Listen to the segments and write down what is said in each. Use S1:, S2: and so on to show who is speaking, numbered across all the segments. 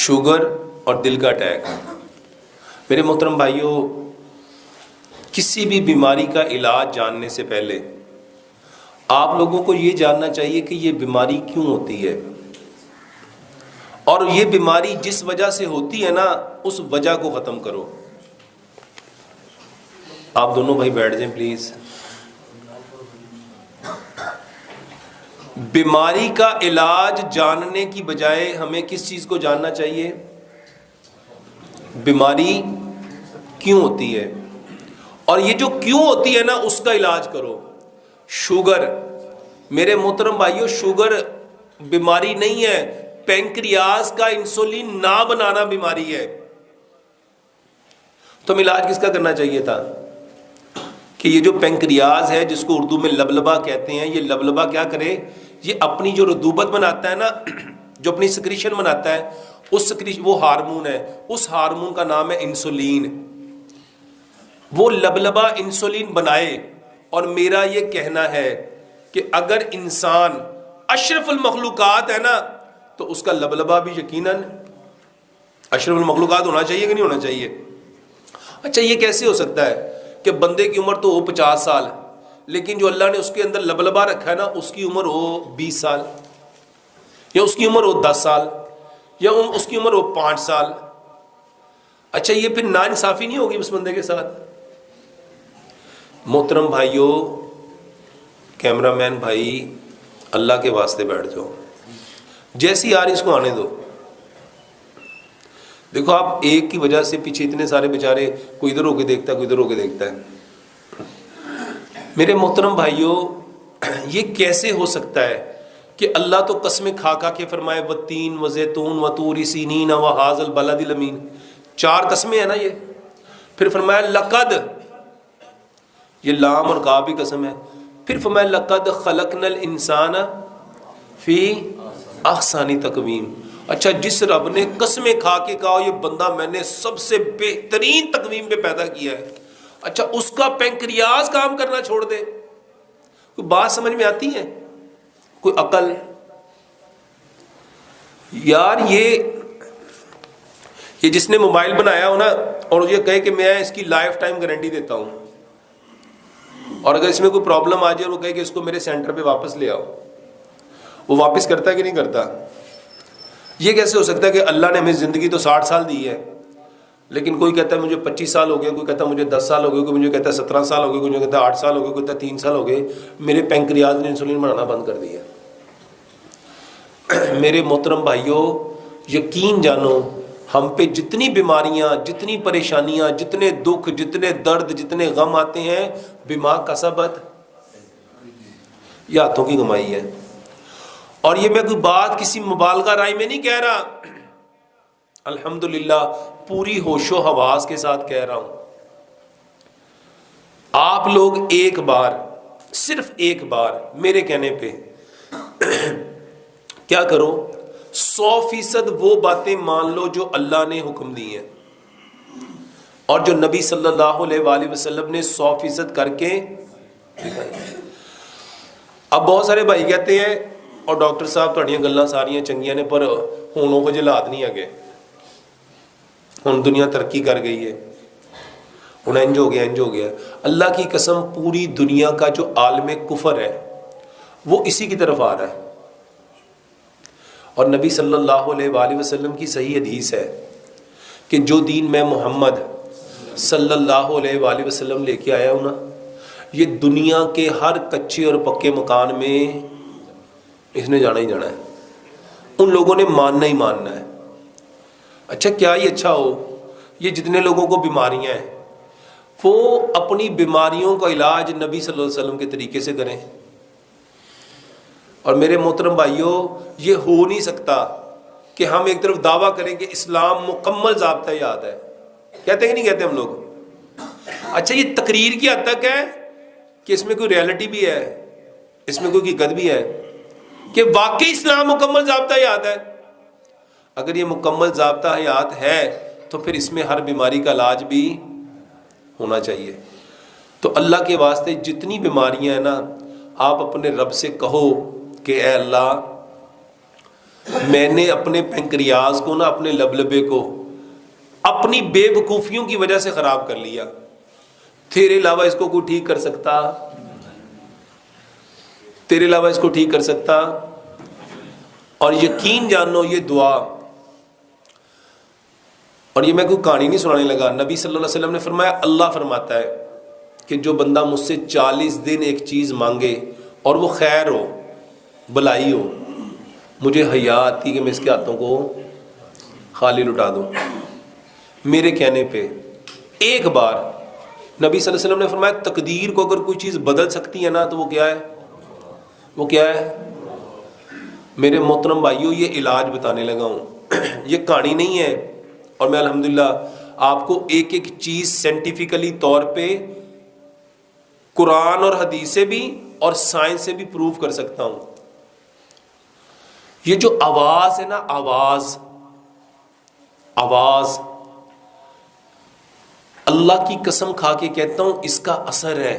S1: Sugar اور دل کا اٹیک۔ میرے محترم بھائیوں، کسی بھی بیماری کا علاج جاننے سے پہلے آپ لوگوں کو یہ جاننا چاہیے کہ یہ بیماری کیوں ہوتی ہے، اور یہ بیماری جس وجہ سے ہوتی ہے نا، اس وجہ کو ختم کرو۔ آپ دونوں بھائی بیٹھ جائیں پلیز۔ بیماری کا علاج جاننے کی بجائے ہمیں کس چیز کو جاننا چاہیے؟ بیماری کیوں ہوتی ہے، اور یہ جو کیوں ہوتی ہے نا اس کا علاج کرو۔ شوگر، میرے محترم بھائیوں، شوگر بیماری نہیں ہے، پینکریاس کا انسولین نہ بنانا بیماری ہے۔ تو علاج کس کا کرنا چاہیے تھا کہ یہ جو پینکریاس ہے، جس کو اردو میں لبلبا کہتے ہیں، یہ لبلبا کیا کرے؟ یہ اپنی جو رطوبت بناتا ہے نا، جو اپنی سکریشن بناتا ہے، اس سکریشن، وہ ہارمون ہے، اس ہارمون کا نام ہے انسولین۔ وہ لبلبا انسولین بنائے۔ اور میرا یہ کہنا ہے کہ اگر انسان اشرف المخلوقات ہے نا، تو اس کا لبلبا بھی یقیناً اشرف المخلوقات ہونا چاہیے کہ نہیں ہونا چاہیے؟ اچھا، یہ کیسے ہو سکتا ہے کہ بندے کی عمر تو ہو 50 سال، لیکن جو اللہ نے اس کے اندر لبلبا رکھا ہے نا، اس کی عمر ہو 20 سال، یا اس کی عمر ہو 10 سال، یا اس کی عمر ہو 5 سال؟ اچھا، یہ پھر ناانصافی نہیں ہوگی اس بندے کے ساتھ؟ محترم بھائیوں، کیمرہ مین بھائی، اللہ کے واسطے بیٹھ جاؤ، جیسی آ رہی اس کو آنے دو۔ دیکھو، آپ ایک کی وجہ سے پیچھے اتنے سارے بیچارے، کوئی ادھر ہو کے دیکھتا ہے، کوئی ادھر ہو کے دیکھتا ہے۔ میرے محترم بھائیوں، یہ کیسے ہو سکتا ہے کہ اللہ تو قسمیں کھا کھا کے فرمائے والتین وزیتون وطور سینین وہذا البلد الامین، 4 قسمیں ہیں نا یہ، پھر فرمایا لقد، یہ لام اور کا بھی قسم ہے، پھر فرمایا لقد خلقنا الانسان فی احسن تقویم۔ اچھا، جس رب نے قسمیں کھا کے کہا یہ بندہ میں نے سب سے بہترین تقویم پہ پیدا کیا ہے، اچھا اس کا پینکریاس کام کرنا چھوڑ دے؟ کوئی بات سمجھ میں آتی ہے؟ کوئی عقل؟ یار، یہ جس نے موبائل بنایا ہو نا، اور یہ کہے کہ میں اس کی لائف ٹائم گارنٹی دیتا ہوں، اور اگر اس میں کوئی پرابلم آ جائے اور وہ کہے کہ اس کو میرے سینٹر پہ واپس لے آؤ، وہ واپس کرتا ہے کہ نہیں کرتا؟ یہ کیسے ہو سکتا ہے کہ اللہ نے ہمیں زندگی تو 60 سال دی ہے، لیکن کوئی کہتا ہے مجھے 25 سال ہو گئے، کوئی کہتا ہے مجھے 10 سال ہو گئے، کوئی مجھے کہتا ہے 17 سال ہو گئے، کوئی مجھے کہتا ہے 8 سال ہو گئے، کوئی کہتا ہے 3 سال ہو گئے، میرے پینکریاس نے انسولین بنانا بند کر دیا۔ میرے محترم بھائیوں، یقین جانو، ہم پہ جتنی بیماریاں، جتنی پریشانیاں، جتنے دکھ، جتنے درد، جتنے غم آتے ہیں، بما کسبت، یہ ہاتھوں کی کمائی ہے۔ اور یہ میں کوئی بات کسی مبالغہ رائے میں نہیں کہہ رہا، الحمدللہ پوری ہوش و حواس کے ساتھ کہہ رہا ہوں۔ آپ لوگ ایک بار، صرف ایک بار میرے کہنے پہ کیا کرو، 100% وہ باتیں مان لو جو اللہ نے حکم دی ہیں، اور جو نبی صلی اللہ علیہ وآلہ وسلم نے 100% کر کے دکھائی۔ اب بہت سارے بھائی کہتے ہیں، اور ڈاکٹر صاحب تھوڑیاں گلاں ساریاں چنگیاں نے، پر ہن وہ حالات نہیں آگے، ہن دنیا ترقی کر گئی ہے، ہن انج ہو گیا، انج ہو گیا۔ اللہ کی قسم، پوری دنیا کا جو عالم کفر ہے وہ اسی کی طرف آ رہا ہے، اور نبی صلی اللہ علیہ وآلہ وسلم کی صحیح حدیث ہے کہ جو دین میں محمد صلی اللہ علیہ وآلہ وسلم لے کے آیا ہوں نا، یہ دنیا کے ہر کچے اور پکے مکان میں اس نے جانا ہی جانا ہے، ان لوگوں نے ماننا ہی ماننا ہے۔ اچھا، کیا ہی اچھا ہو، یہ جتنے لوگوں کو بیماریاں ہیں وہ اپنی بیماریوں کا علاج نبی صلی اللہ علیہ وسلم کے طریقے سے کریں۔ اور میرے محترم بھائیوں، یہ ہو نہیں سکتا کہ ہم ایک طرف دعویٰ کریں کہ اسلام مکمل ضابطہ یاد ہے، کہتے ہیں کہ نہیں کہتے ہم لوگ؟ اچھا، یہ تقریر کی حد تک ہے کہ اس میں کوئی ریالٹی بھی ہے، اس میں کوئی حقیقت بھی ہے کہ واقعی اسلام مکمل ضابطہ حیات ہے؟ اگر یہ مکمل ضابطہ حیات ہے تو پھر اس میں ہر بیماری کا علاج بھی ہونا چاہیے۔ تو اللہ کے واسطے جتنی بیماریاں ہیں نا، آپ اپنے رب سے کہو کہ اے اللہ، میں نے اپنے پنکریاز کو نا، اپنے لبلبے کو اپنی بے وقوفیوں کی وجہ سے خراب کر لیا. تیرے علاوہ اس کو کوئی ٹھیک کر سکتا؟ تیرے علاوہ اس کو ٹھیک کر سکتا؟ اور یقین جانو یہ دعا، اور یہ میں کوئی کہانی نہیں سنانے لگا، نبی صلی اللہ علیہ وسلم نے فرمایا، اللہ فرماتا ہے کہ جو بندہ مجھ سے 40 دن ایک چیز مانگے اور وہ خیر ہو، بلائی ہو، مجھے حیا آتی کہ میں اس کے ہاتھوں کو خالی لٹا دوں. میرے کہنے پہ ایک بار نبی صلی اللہ علیہ وسلم نے فرمایا تقدیر کو اگر کوئی چیز بدل سکتی ہے نا تو وہ کیا ہے؟ وہ کیا ہے؟ میرے محترم بھائیوں، یہ علاج بتانے لگا ہوں، یہ کہانی نہیں ہے. اور میں الحمدللہ آپ کو ایک ایک چیز سائنٹیفکلی طور پہ قرآن اور حدیث سے بھی اور سائنس سے بھی پروف کر سکتا ہوں. یہ جو آواز ہے نا، آواز اللہ کی قسم کھا کے کہتا ہوں اس کا اثر ہے.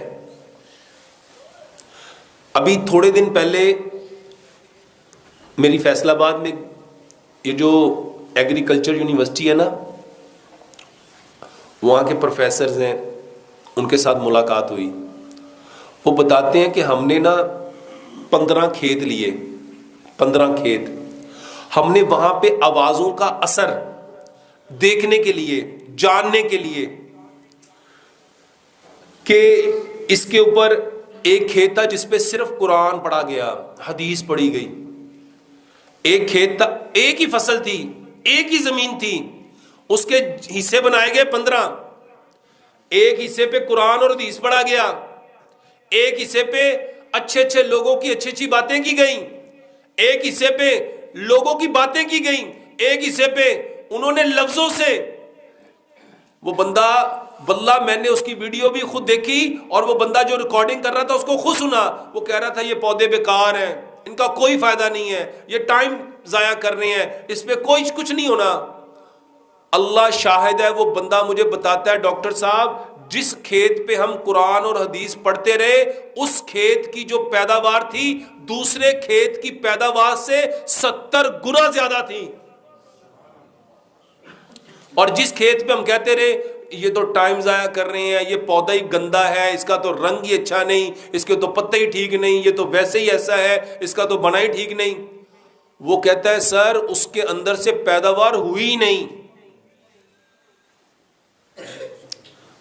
S1: ابھی تھوڑے دن پہلے میری فیصل آباد میں یہ جو ایگریکلچر یونیورسٹی ہے نا، وہاں کے پروفیسرز ہیں، ان کے ساتھ ملاقات ہوئی. وہ بتاتے ہیں کہ ہم نے نا 15 کھیت لیے، 15 کھیت. ہم نے وہاں پہ آوازوں کا اثر دیکھنے کے لیے، جاننے کے لیے کہ اس کے اوپر ایک کھیت تھا جس پہ صرف قرآن پڑھا گیا، حدیث پڑھی گئی. ایک کھیت تھا، ایک ہی فصل تھی، ایک ہی زمین تھی، اس کے حصے بنائے گئے 15. ایک حصے پہ قرآن اور حدیث پڑھا گیا، ایک حصے پہ اچھے اچھے لوگوں کی اچھی اچھی باتیں کی گئیں، ایک حصے پہ لوگوں کی باتیں کی گئیں، ایک حصے پہ انہوں نے لفظوں سے. وہ بندہ واللہ میں نے اس کی ویڈیو بھی خود دیکھی، اور وہ بندہ جو ریکارڈنگ کر رہا تھا اس کو خود سنا. وہ کہہ رہا تھا یہ پودے بیکار ہیں، ان کا کوئی فائدہ نہیں ہے، یہ ٹائم ضائع کر رہے ہیں، اس پہ کوئی کچھ نہیں ہونا. اللہ شاہد ہے، وہ بندہ مجھے بتاتا ہے ڈاکٹر صاحب جس کھیت پہ ہم قرآن اور حدیث پڑھتے رہے، اس کھیت کی جو پیداوار تھی دوسرے کھیت کی پیداوار سے 70 گنا زیادہ تھی. اور جس کھیت پہ ہم کہتے رہے یہ تو ٹائم ضائع کر رہے ہیں، یہ پودا ہی گندا ہے، اس کا تو رنگ ہی اچھا نہیں، اس کے تو پتے ہی ٹھیک نہیں، یہ تو ویسے ہی ایسا ہے، اس کا تو بنا ہی ٹھیک نہیں. وہ کہتا ہے سر اس کے اندر سے پیداوار ہوئی نہیں.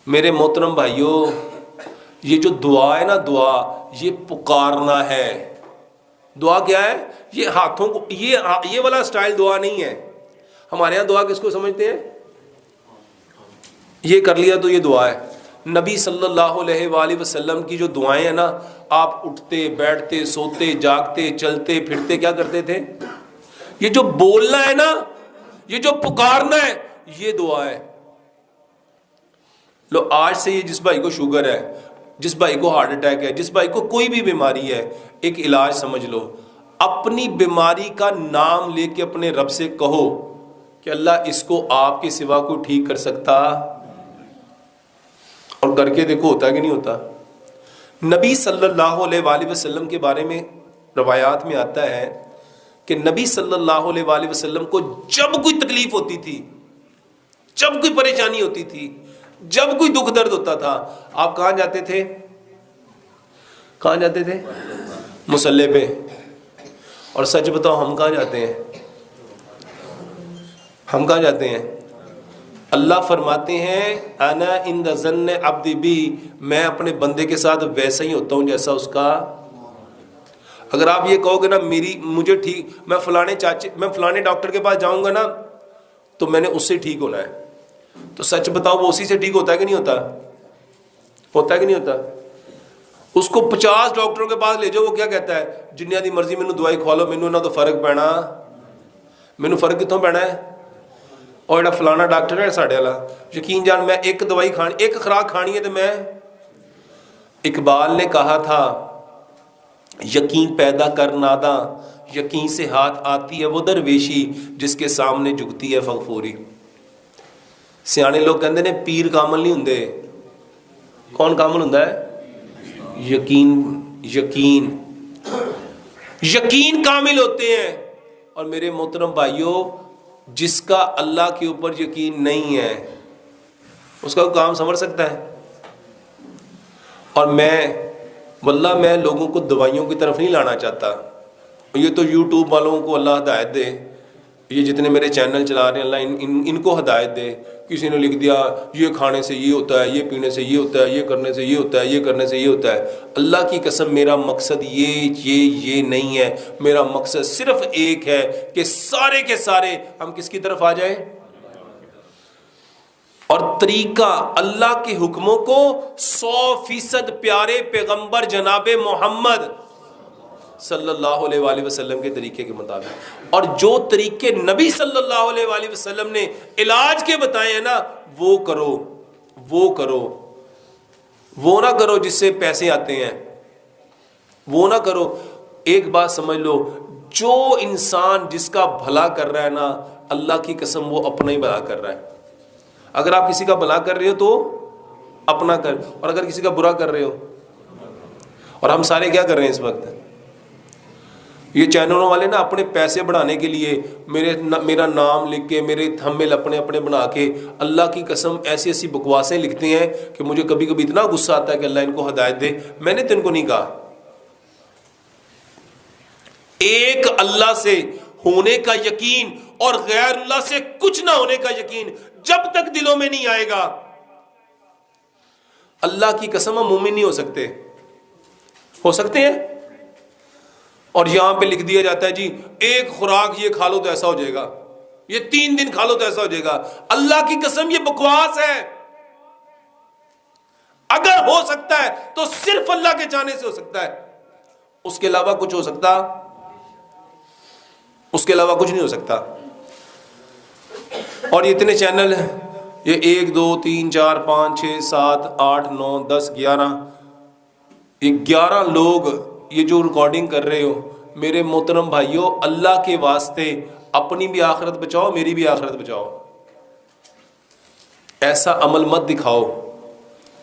S1: میرے محترم بھائیوں، یہ جو دعا ہے نا، دعا یہ پکارنا ہے. دعا کیا ہے؟ یہ ہاتھوں کو، یہ والا سٹائل دعا نہیں ہے. ہمارے ہاں دعا کس کو سمجھتے ہیں؟ یہ کر لیا تو یہ دعا ہے. نبی صلی اللہ علیہ وآلہ وسلم کی جو دعائیں ہیں نا، آپ اٹھتے بیٹھتے سوتے جاگتے چلتے پھرتے کیا کرتے تھے؟ یہ جو بولنا ہے نا، یہ جو پکارنا ہے، یہ دعا ہے. لو آج سے یہ جس بھائی کو شوگر ہے، جس بھائی کو ہارٹ اٹیک ہے، جس بھائی کو کوئی بھی بیماری ہے، ایک علاج سمجھ لو. اپنی بیماری کا نام لے کے اپنے رب سے کہو کہ اللہ اس کو آپ کے سوا کوئی ٹھیک کر سکتا؟ اور کر کے دیکھو ہوتا ہے کہ نہیں ہوتا. نبی صلی اللہ علیہ وآلہ وسلم کے بارے میں روایات میں آتا ہے کہ نبی صلی اللہ علیہ وآلہ وسلم کو جب کوئی تکلیف ہوتی تھی، جب کوئی پریشانی ہوتی تھی، جب کوئی دکھ درد ہوتا تھا، آپ کہاں جاتے تھے؟ کہاں جاتے تھے؟ مصلی پہ. اور سچ بتاؤ ہم کہاں جاتے ہیں؟ ہم کہاں جاتے ہیں؟ اللہ فرماتے ہیں انا عند ظن عبدی بی، میں اپنے بندے کے ساتھ ویسا ہی ہوتا ہوں جیسا اس کا. اگر آپ یہ کہو گے نا مجھے ٹھیک، میں فلانے ڈاکٹر کے پاس جاؤں گا نا تو میں نے اس سے ٹھیک ہونا ہے، تو سچ بتاؤ وہ اسی سے ٹھیک ہوتا ہے کہ نہیں ہوتا؟ ہوتا ہے کہ نہیں ہوتا؟ اس کو 50 ڈاکٹروں کے پاس لے جاؤ، وہ کیا کہتا ہے؟ جنیا دی مرضی مینوں دوائی کھوا لو، مینوں نہ تو فرق پینا. مینوں فرق کتوں پینا ہے؟ اور جڑا فلانا ڈاکٹر ہے ساڈے والا، یقین جان میں ایک دوائی کھانی، ایک خوراک کھانی ہے تو میں. اقبال نے کہا تھا یقین پیدا کر ناداں، یقین سے ہاتھ آتی ہے وہ درویشی جس کے سامنے جھکتی ہے فغفوری. سیانے لوگ کہندے نے پیر کامل نہیں ہوندے. کون کامل ہوندا ہے؟ یقین کامل ہوتے ہیں. اور میرے محترم بھائیوں جس کا اللہ کے اوپر یقین نہیں ہے اس کا کام سنور سکتا ہے؟ اور واللہ میں لوگوں کو دوائیوں کی طرف نہیں لانا چاہتا. یہ تو یوٹیوب والوں کو اللہ ہدایت دے, یہ جتنے میرے چینل چلا رہے ہیں اللہ ان کو ہدایت دے. کسی نے لکھ دیا یہ کھانے سے یہ ہوتا ہے, یہ پینے سے یہ ہوتا ہے, یہ کرنے سے یہ ہوتا ہے, یہ کرنے سے یہ ہوتا ہے. اللہ کی قسم میرا مقصد یہ نہیں ہے. میرا مقصد صرف ایک ہے کہ سارے کے سارے ہم کس کی طرف آ جائیں, اور طریقہ اللہ کے حکموں کو 100% پیارے پیغمبر جناب محمد صلی اللہ علیہ وآلہ وسلم کے طریقے کے مطابق. اور جو طریقے نبی صلی اللہ علیہ وآلہ وسلم نے علاج کے بتائے ہیں نا وہ کرو, وہ نہ کرو جس سے پیسے آتے ہیں, وہ نہ کرو. ایک بات سمجھ لو, جو انسان جس کا بھلا کر رہا ہے نا اللہ کی قسم وہ اپنا ہی بھلا کر رہا ہے. اگر آپ کسی کا بھلا کر رہے ہو تو اپنا کر, اور اگر کسی کا برا کر رہے ہو. اور ہم سارے کیا کر رہے ہیں اس وقت, یہ چینلوں والے نا اپنے پیسے بڑھانے کے لیے میرا نام لکھ کے میرے تھمبنیل اپنے بنا کے اللہ کی قسم ایسی ایسی بکواسیں لکھتے ہیں کہ مجھے کبھی کبھی اتنا غصہ آتا ہے کہ اللہ ان کو ہدایت دے. میں نے تو ان کو نہیں کہا. ایک اللہ سے ہونے کا یقین اور غیر اللہ سے کچھ نہ ہونے کا یقین جب تک دلوں میں نہیں آئے گا اللہ کی قسم ہم مومن نہیں ہو سکتے. ہو سکتے ہیں؟ اور یہاں پہ لکھ دیا جاتا ہے جی ایک خوراک یہ کھا لو تو ایسا ہو جائے گا, یہ 3 دن کھا لو تو ایسا ہو جائے گا. اللہ کی قسم یہ بکواس ہے. اگر ہو سکتا ہے تو صرف اللہ کے چاہنے سے ہو سکتا ہے, اس کے علاوہ کچھ ہو سکتا, اس کے علاوہ کچھ نہیں ہو سکتا. اور یہ اتنے چینل ہیں, یہ 1 2 3 4 5 6 7 8 9 10 11 یہ 11 لوگ یہ جو ریکارڈنگ کر رہے ہو میرے محترم بھائیوں اللہ کے واسطے اپنی بھی آخرت بچاؤ, میری بھی آخرت بچاؤ. ایسا عمل مت دکھاؤ,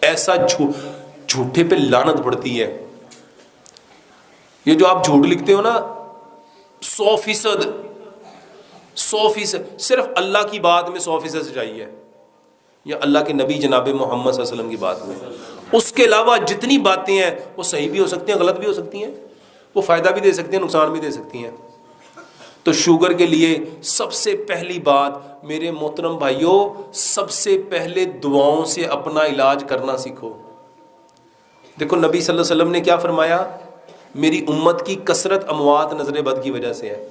S1: ایسا جھوٹے پہ لعنت پڑتی ہے. یہ جو آپ جھوٹ لکھتے ہو نا 100% صرف اللہ کی بات میں 100% سچائی ہے, یا اللہ کے نبی جناب محمد صلی اللہ علیہ وسلم کی بات میں. اس کے علاوہ جتنی باتیں ہیں وہ صحیح بھی ہو سکتی ہیں, غلط بھی ہو سکتی ہیں, وہ فائدہ بھی دے سکتی ہیں, نقصان بھی دے سکتی ہیں. تو شوگر کے لیے سب سے پہلی بات میرے محترم بھائیوں, سب سے پہلے دعاؤں سے اپنا علاج کرنا سیکھو. دیکھو نبی صلی اللہ علیہ وسلم نے کیا فرمایا, میری امت کی کثرت اموات نظر بد کی وجہ سے ہے.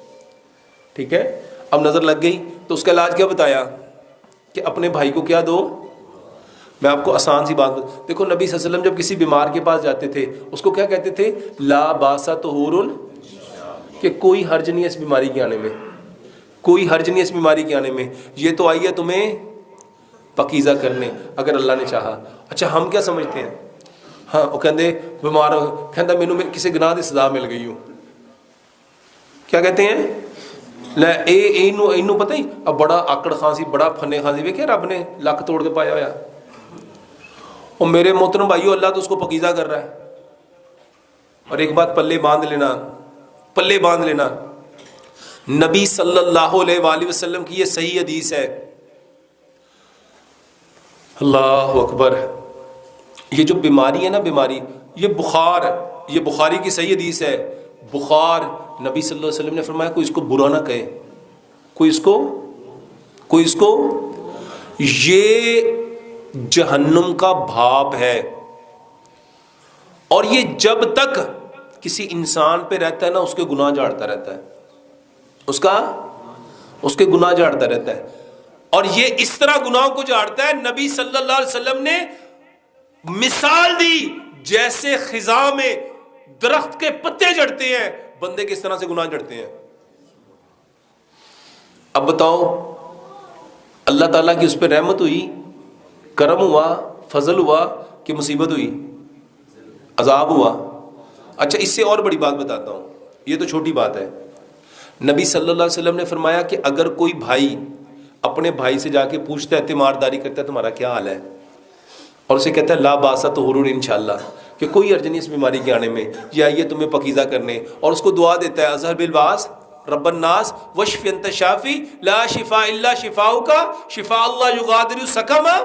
S1: ٹھیک ہے, اب نظر لگ گئی تو اس کا علاج کیا بتایا کہ اپنے بھائی کو کیا دو. میں آپ کو آسان سی بات دیکھو, نبی صلی اللہ علیہ وسلم جب کسی بیمار کے پاس جاتے تھے اس کو کیا کہتے تھے, لا باسا طہور, کہ کوئی حرج نہیں ہے اس بیماری کے آنے میں, کوئی حرج نہیں ہے اس بیماری کے آنے میں, یہ تو آئی ہے تمہیں پاکیزہ کرنے اگر اللہ نے چاہا. اچھا ہم کیا سمجھتے ہیں, ہاں وہ کہندے بیمار کہندا مینوں کسی گناہ دی سزا مل گئی ہوں. کیا کہتے ہیں, لے اینو پتہ ہی اب بڑا آکڑ خان سی, بڑا پھنے خان سی, ویکھے رب نے لک توڑ کے پایا ہوا. اور میرے محترم بھائیو اللہ تو اس کو پاکیزہ کر رہا ہے. اور ایک بات پلے باندھ لینا, نبی صلی اللہ علیہ وآلہ وسلم کی یہ صحیح حدیث ہے. اللہ اکبر. یہ جو بیماری ہے نا, بیماری یہ بخار, یہ بخاری کی صحیح حدیث ہے. بخار نبی صلی اللہ علیہ وسلم نے فرمایا کوئی اس کو برا نہ کہے, کوئی اس کو یہ جہنم کا بھاپ ہے. اور یہ جب تک کسی انسان پہ رہتا ہے نا اس کے گناہ جھاڑتا رہتا ہے, اس کے گناہ جھاڑتا رہتا ہے. اور یہ اس طرح گناہوں کو جھاڑتا ہے, نبی صلی اللہ علیہ وسلم نے مثال دی جیسے خزاں میں درخت کے پتے جھڑتے ہیں, بندے کس طرح سے گناہ جھڑتے ہیں. اب بتاؤ اللہ تعالیٰ کی اس پہ رحمت ہوئی, کرم ہوا, فضل ہوا کہ مصیبت ہوئی, عذاب ہوا. اچھا اس سے اور بڑی بات بتاتا ہوں, یہ تو چھوٹی بات ہے. نبی صلی اللہ علیہ وسلم نے فرمایا کہ اگر کوئی بھائی اپنے بھائی سے جا کے پوچھتا ہے, تیمارداری کرتا ہے, تمہارا کیا حال ہے, اور اسے کہتا ہے لا باسا طہور انشاءاللہ, کہ کوئی حرج نہیں اس بیماری کے آنے میں, یہ آئیے تمہیں پاکیزہ کرنے, اور اس کو دعا دیتا ہے اظہر بالباس رب الناس واشف انت شافی لا شفاء الا شفاؤک شفاء اللہ یغادر سقما.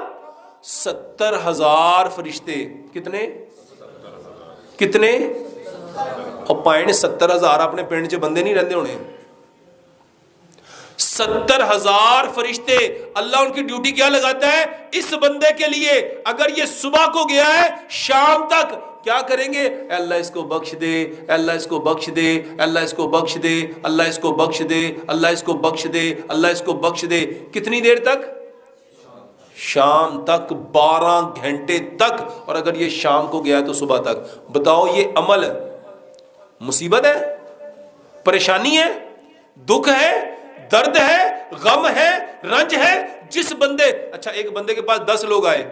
S1: 70,000 فرشتے. کتنے اور پائن 70,000 اپنے پنڈ چ بندے نہیں رہندے ہونے. 70,000 فرشتے. اللہ ان کی ڈیوٹی کیا لگاتا ہے اس بندے کے لیے؟ اگر یہ صبح کو گیا ہے شام تک کیا کریں گے؟ اے اللہ اس کو بخش دے، اے اللہ اس کو بخش دے، اے اللہ اس کو بخش دے، اللہ اس کو بخش دے، اللہ اس کو بخش دے، اللہ اس کو بخش دے. کتنی دیر تک؟ شام تک، 12 گھنٹے تک. اور اگر یہ شام کو گیا ہے تو صبح تک. بتاؤ یہ عمل مصیبت ہے، پریشانی ہے، دکھ ہے، درد ہے، غم ہے، رنج ہے. جس بندے اچھا ایک بندے کے پاس 10 لوگ آئے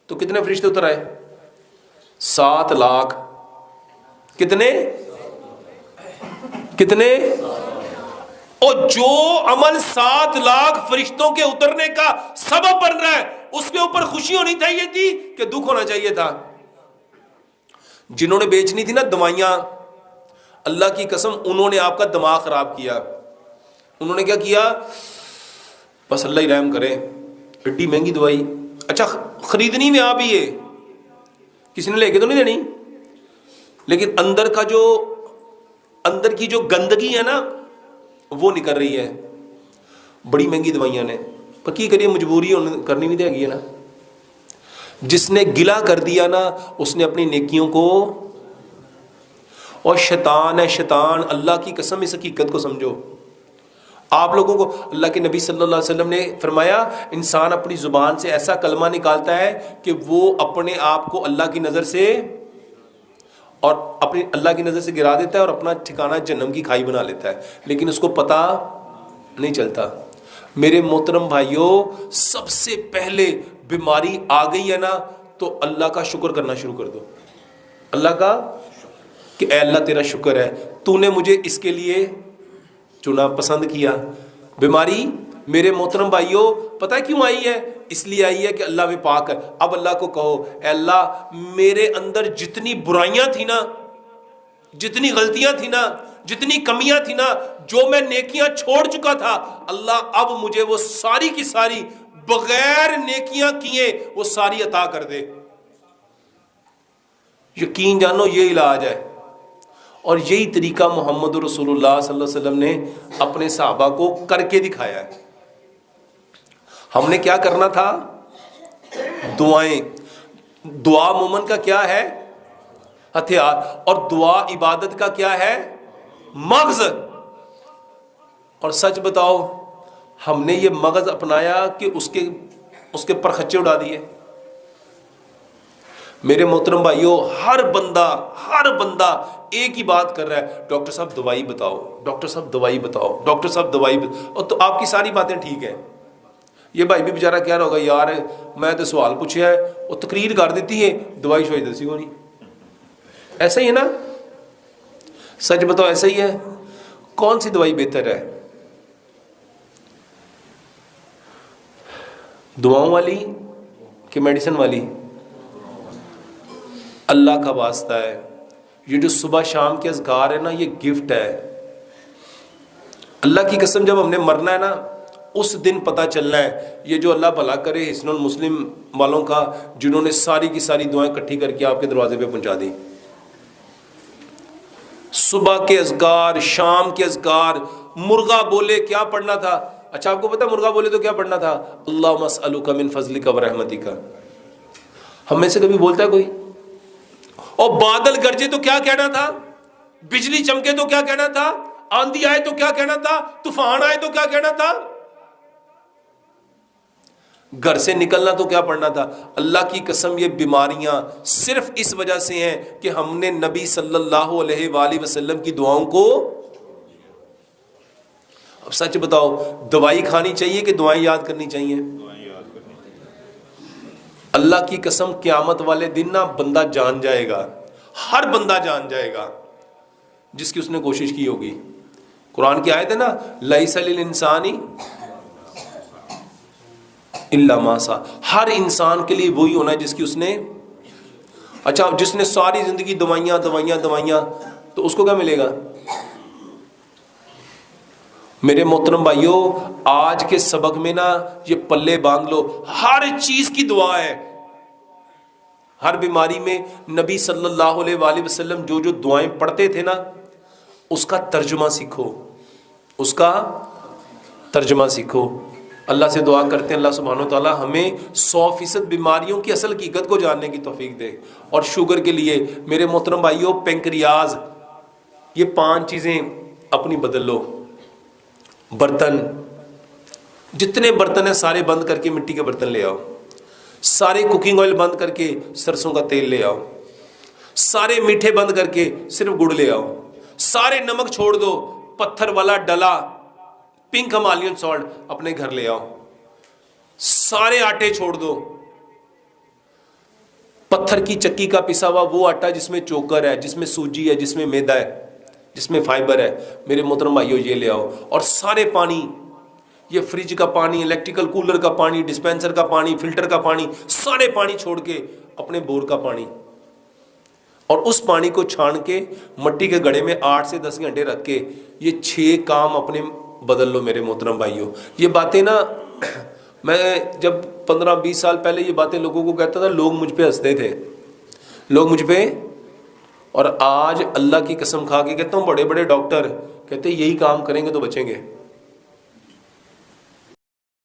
S1: تو کتنے فرشتے اتر آئے؟ 7 لاکھ. کتنے؟ اور جو عمل 7 لاکھ فرشتوں کے اترنے کا سبب بن رہا ہے اس کے اوپر خوشی ہونی چاہیے تھی کہ دکھ ہونا چاہیے تھا؟ جنہوں نے بیچنی تھی نا دوائیاں، اللہ کی قسم انہوں نے آپ کا دماغ خراب کیا. انہوں نے کیا کیا؟ بس اللہ ہی رحم کرے، ایڈی مہنگی دوائی. اچھا خریدنی میں آپ ہی ہے، کسی نے لے کے تو نہیں دینی، لیکن اندر کی جو گندگی ہے نا وہ نکل رہی ہے. بڑی مہنگی دوائیاں نے، پر کی کریے مجبوری کرنی بھی دے گی نا. جس نے گلا کر دیا نا اس نے اپنی نیکیوں کو، اور شیطان ہے شیطان. اللہ کی قسم اس حقیقت کو سمجھو. آپ لوگوں کو اللہ کے نبی صلی اللہ علیہ وسلم نے فرمایا انسان اپنی زبان سے ایسا کلمہ نکالتا ہے کہ وہ اپنے آپ کو اللہ کی نظر سے اور اپنی اللہ کی نظر سے گرا دیتا ہے اور اپنا ٹھکانہ جہنم کی کھائی بنا لیتا ہے، لیکن اس کو پتہ نہیں چلتا. میرے محترم بھائیوں، سب سے پہلے بیماری آ گئی ہے نا تو اللہ کا شکر کرنا شروع کر دو. اللہ کا کہ اے اللہ تیرا شکر ہے، تو نے مجھے اس کے لیے چنا، پسند کیا. بیماری میرے محترم بھائیوں پتہ ہے کیوں آئی ہے؟ اس لیے آئی ہے کہ اللہ میں پاک ہے. اب اللہ کو کہو اے اللہ میرے اندر جتنی برائیاں تھیں نا، جتنی غلطیاں تھیں نا، جتنی کمیاں تھیں نا، جو میں نیکیاں چھوڑ چکا تھا، اللہ اب مجھے وہ ساری کی ساری بغیر نیکیاں کیے وہ ساری عطا کر دے. یقین جانو یہ علاج ہے. اور یہی طریقہ محمد رسول اللہ صلی اللہ علیہ وسلم نے اپنے صحابہ کو کر کے دکھایا ہے. ہم نے کیا کرنا تھا؟ دعائیں. دعا مومن کا کیا ہے؟ ہتھیار. اور دعا عبادت کا کیا ہے؟ مغز. اور سچ بتاؤ ہم نے یہ مغز اپنایا کہ اس کے پرخچے اڑا دیے؟ میرے محترم بھائیوں ہر بندہ ایک ہی بات کر رہا ہے، ڈاکٹر صاحب دوائی بتاؤ، ڈاکٹر صاحب دوائی بتاؤ، ڈاکٹر صاحب دوائی بتاؤ. اور تو آپ کی ساری باتیں ٹھیک ہیں. یہ بھائی بھی بیچارہ کہہ رہا ہوگا یار میں تو سوال پوچھا ہے وہ تقریر کر دیتی ہے، دوائی شوائی دسی ہو نہیں. ایسا ہی ہے نا؟ سچ بتاؤ ایسا ہی ہے. کون سی دوائی بہتر ہے؟ دعاؤں والی کہ میڈیسن والی؟ اللہ کا واسطہ ہے یہ جو صبح شام کے اذکار ہے نا یہ گفٹ ہے. اللہ کی قسم جب ہم نے مرنا ہے نا اس دن پتہ چلنا ہے. یہ جو اللہ بھلا کرے حسن المسلم والوں کا جنہوں نے ساری کی ساری دعائیں اکٹھی کر کے آپ کے دروازے پہ پہنچا دی. صبح کے اذکار، شام کے اذکار. مرغا بولے کیا پڑھنا تھا؟ اچھا آپ کو پتا مرغا بولے تو کیا پڑھنا تھا؟ اللہم اسألک من فضلک و رحمتک. ہم میں سے کبھی بولتا ہے کوئی؟ اور بادل گرجے تو کیا کہنا تھا؟ بجلی چمکے تو کیا کہنا تھا؟ آندھی آئے تو کیا کہنا تھا؟ طوفان آئے تو کیا کہنا تھا؟ گھر سے نکلنا تو کیا پڑھنا تھا؟ اللہ کی قسم یہ بیماریاں صرف اس وجہ سے ہیں کہ ہم نے نبی صلی اللہ علیہ وآلہ وسلم کی دعاؤں کو. اب سچ بتاؤ دوائی کھانی چاہیے کہ دعائیں یاد کرنی چاہیے؟ اللہ کی قسم قیامت والے دن نا بندہ جان جائے گا، ہر بندہ جان جائے گا جس کی اس نے کوشش کی ہوگی. قرآن کی آیت ہے نا لیس للانسان الا ما سعی. ہر انسان کے لیے وہی ہونا ہے جس کی اس نے. اچھا جس نے ساری زندگی دوائیاں تو اس کو کیا ملے گا؟ میرے محترم بھائیوں، آج کے سبق میں نا یہ پلے باندھ لو، ہر چیز کی دعا ہے۔ ہر بیماری میں نبی صلی اللہ علیہ وآلہ وسلم جو جو دعائیں پڑھتے تھے نا، اس کا ترجمہ سیکھو، اس کا ترجمہ سیکھو۔ اللہ سے دعا کرتے ہیں اللہ سبحانہ و تعالی ہمیں 100% بیماریوں کی اصل حقیقت کو جاننے کی توفیق دے۔ اور شوگر کے لیے میرے محترم بھائیوں، پینکریاز، یہ 5 چیزیں اپنی بدل لو۔ برتن، جتنے برتن ہیں سارے بند کر کے مٹی کے برتن لے آؤ، سارے کوکنگ آئل بند کر کے سرسوں کا تیل لے آؤ، سارے میٹھے بند کر کے صرف گڑ لے آؤ، سارے نمک چھوڑ دو، پتھر والا ڈلا پنک ہمالین سالٹ اپنے گھر لے آؤ، سارے آٹے چھوڑ دو، پتھر کی چکی کا پسا ہوا وہ آٹا جس میں چوکر ہے، جس میں سوجی ہے، جس میں میدا ہے، جس میں فائبر ہے، میرے محترم بھائیو یہ لے آؤ۔ اور سارے پانی، یہ فریج کا پانی، الیکٹریکل کولر کا پانی، ڈسپینسر کا پانی، فلٹر کا پانی، سارے پانی چھوڑ کے اپنے بور کا پانی، اور اس پانی کو چھان کے مٹی کے گڑھے میں 8 سے 10 گھنٹے رکھ کے یہ 6 کام اپنے بدل لو میرے محترم بھائیوں۔ یہ باتیں نا میں جب 15-20 سال پہلے یہ باتیں لوگوں کو کہتا تھا، لوگ مجھ پہ ہنستے تھے، لوگ مجھ پہ، اور آج اللہ کی قسم کھا کے کہتا ہوں بڑے بڑے ڈاکٹر کہتے ہیں یہی کام کریں گے تو بچیں گے۔